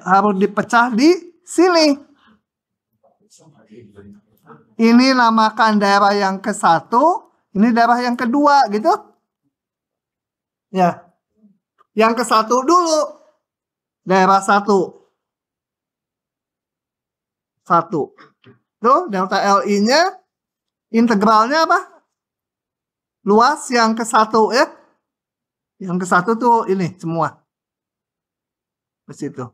Harus dipecah di sini. Ini namakan daerah yang ke-1, ini daerah yang kedua gitu. Ya. Yang ke-1 dulu. Daerah 1. Tuh delta LI-nya integralnya apa? Luas yang ke-1 ya. Yang ke-1 tuh ini semua. Ke situ.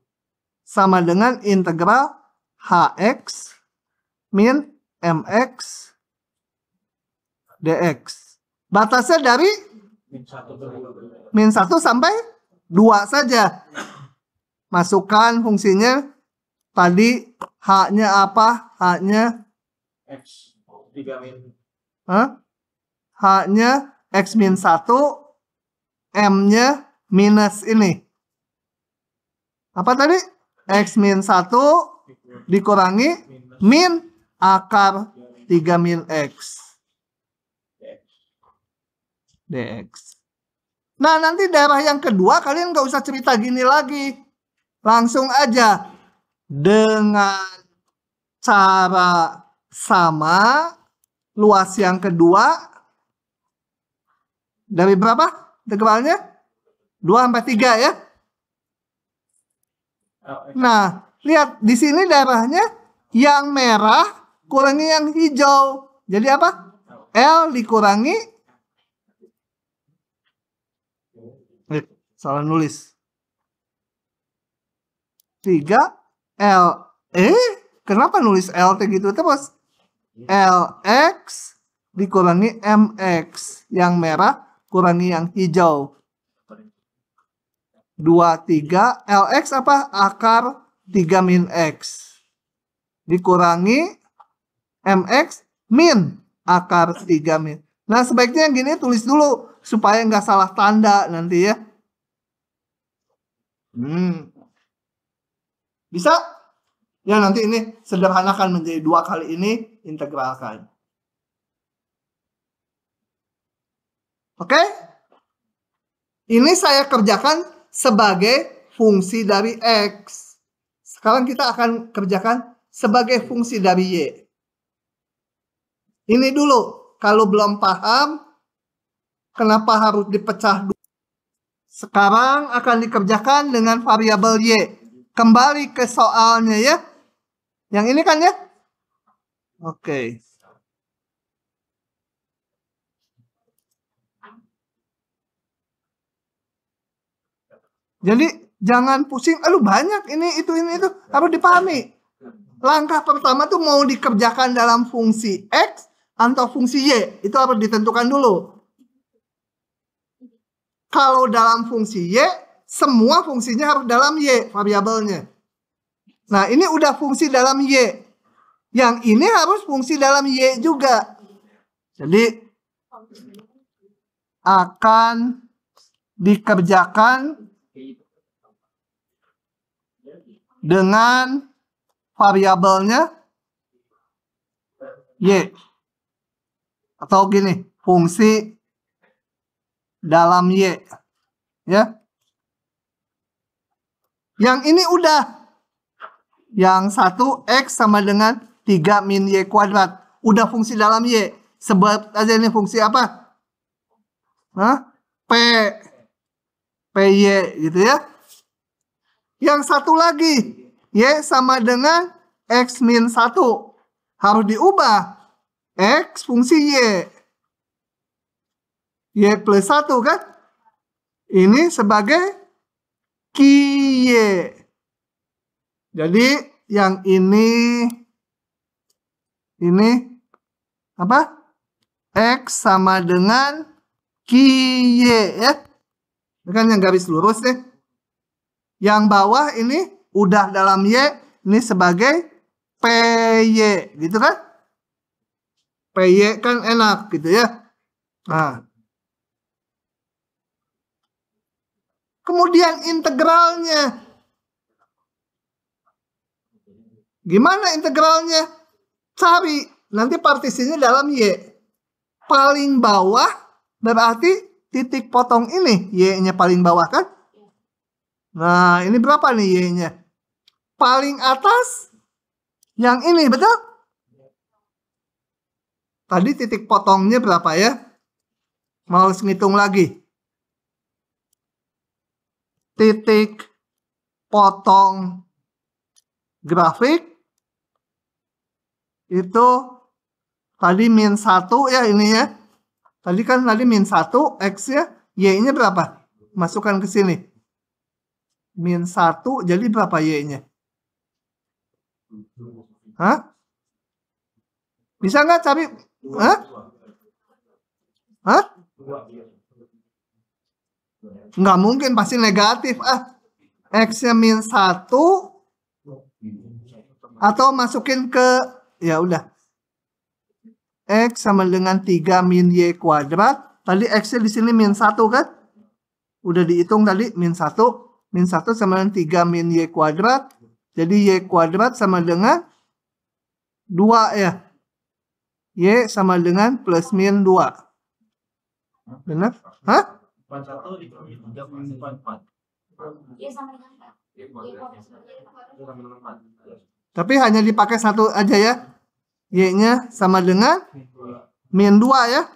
Sama dengan integral HX min MX DX. Batasnya dari min 1 sampai 2 saja. Masukkan fungsinya. Tadi H-nya apa? H-nya X 3 min. H-nya X min 1. M-nya minus ini. Apa tadi? X min 1 dikurangi min akar 3 min X. DX. Nah, nanti daerah yang kedua kalian nggak usah cerita gini lagi. Langsung aja. Dengan cara sama, luas yang kedua dari berapa integralnya? 2 sampai 3 ya. Nah, lihat di sini daerahnya yang merah kurangi yang hijau. Jadi apa? L dikurangi, salah nulis. 3 L. Kenapa nulis LT gitu terus? LX dikurangi MX. Yang merah kurangi yang hijau. 2, 3. LX apa? Akar 3 min X. Dikurangi MX min akar 3 min. Nah, sebaiknya yang gini tulis dulu. Supaya nggak salah tanda nanti ya. Bisa? Ya nanti ini sederhanakan menjadi 2 kali ini, integralkan. Oke? Ini saya kerjakan sebagai fungsi dari X. Sekarang kita akan kerjakan sebagai fungsi dari Y. Ini dulu, kalau belum paham, kenapa harus dipecah dulu. Sekarang akan dikerjakan dengan variabel Y. Kembali ke soalnya ya. Yang ini kan ya? Oke. Jadi jangan pusing, aduh banyak ini itu harus dipahami. Langkah pertama tuh mau dikerjakan dalam fungsi X atau fungsi Y, itu harus ditentukan dulu. Kalau dalam fungsi Y, semua fungsinya harus dalam Y variabelnya. Nah, ini udah fungsi dalam Y. Yang ini harus fungsi dalam Y juga. Jadi akan dikerjakan dengan variabelnya Y. Atau gini, fungsi dalam Y. Ya. Yang ini udah. Yang satu X sama dengan 3 min Y kuadrat. Udah fungsi dalam Y. Sebab aja ini fungsi apa? Hah? PY gitu ya. Yang satu lagi, Y sama dengan X min 1. Harus diubah. X fungsi Y. Y plus 1 kan? Ini sebagai QY. Jadi yang ini apa? X sama dengan QY ya. Ini kan yang garis lurus deh. Yang bawah ini udah dalam Y, ini sebagai PY, gitu kan? PY kan enak gitu ya. Nah. Kemudian integralnya. Gimana integralnya? Cari. Nanti partisinya dalam Y. Paling bawah berarti titik potong ini. Y-nya paling bawah kan? Nah, ini berapa nih Y-nya? Paling atas yang ini, betul? Tadi titik potongnya berapa ya? Mau ngitung lagi. Titik potong grafik itu tadi min 1 ya ini ya. Tadi kan min 1 X ya. Y-nya berapa? Masukkan ke sini. Min 1 jadi berapa Y-nya? Hah? Bisa nggak cari? Hah? Hah? Nggak mungkin, pasti negatif. X-nya min 1 atau masukin ke, ya udah. X sama dengan 3 min Y kuadrat. Tadi X-nya di sini min 1 kan? Udah dihitung tadi min 1. Min 1 sama dengan 3 min Y kuadrat. Jadi Y kuadrat sama dengan 2 ya. Y sama dengan plus min 2. Benar? Hah? Tapi hanya dipakai satu aja ya. Y-nya sama dengan min 2 ya.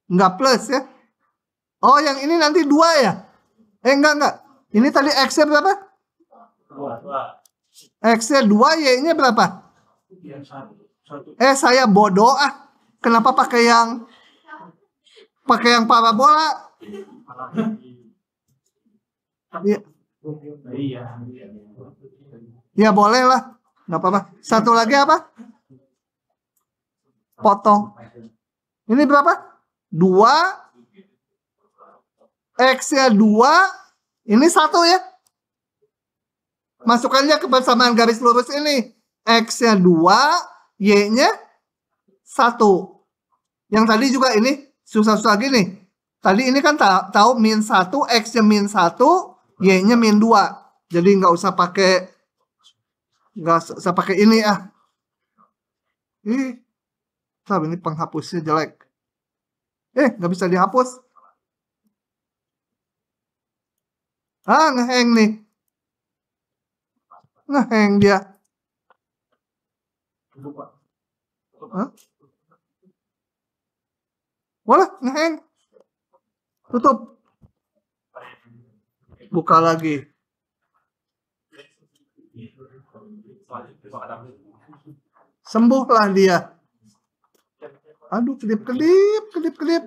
Enggak plus ya. Oh, yang ini nanti 2 ya? Enggak. Ini tadi X-nya berapa? 2. X-nya 2, Y-nya berapa? Saya bodoh Kenapa pakai yang parabola? Ya boleh lah. Nggak apa-apa. Satu lagi apa? Potong. Ini berapa? 2. X-nya 2. Ini 1 ya. Masukkannya ke persamaan garis lurus ini. X-nya 2. Y-nya 1. Yang tadi juga ini susah-susah gini. Tadi ini kan tahu min 1, X-nya min 1, Y-nya min 2. Jadi nggak usah pakai ini ini penghapusnya jelek. Nggak bisa dihapus. Ngeheng nih. Ngeheng dia. Hah? Boleh, ngeheng. Tutup. Buka lagi. Sembuhlah dia. Aduh, kedip-kedip, kedip-kedip.